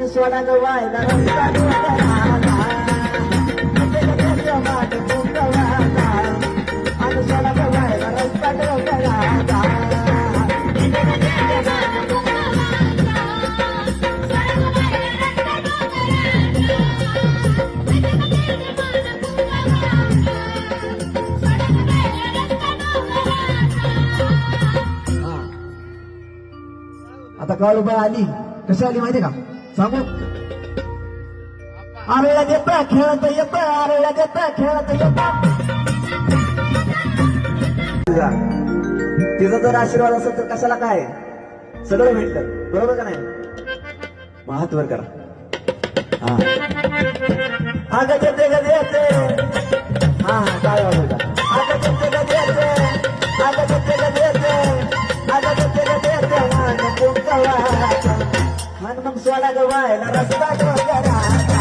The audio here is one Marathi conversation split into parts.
सोडा गवायला रस्ता डोंगराचा माठ डोंगराचा आणि सोडा गवायला रस्ता डोंगराचा आता काळूबाई आली कशी आली माहिती का सांगू आरळ्या देत खेळत येत आरळ्या देत खेळत येत तिचा जर आशीर्वाद असेल तर कशाला काय सगळं भेटतं बरोबर का नाही महात्वर करा हा अगं देते ग देते हा काय वाजवता अगं देते ग देते अगं देते ग देते अगं देते ग देते मन मग सोडा गवायला रस्ता डोंगराचा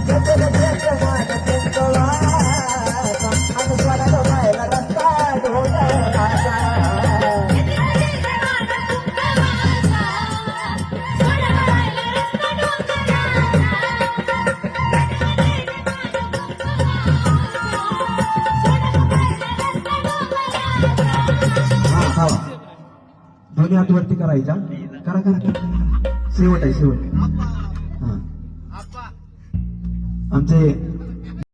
देते ग देते मान डोंगराचा आणि सोडा गवायला रस्ता डोंगराचा दोन्ही हात वरती करायचा करा करा करा शेवट आहे शेवट हा आमचे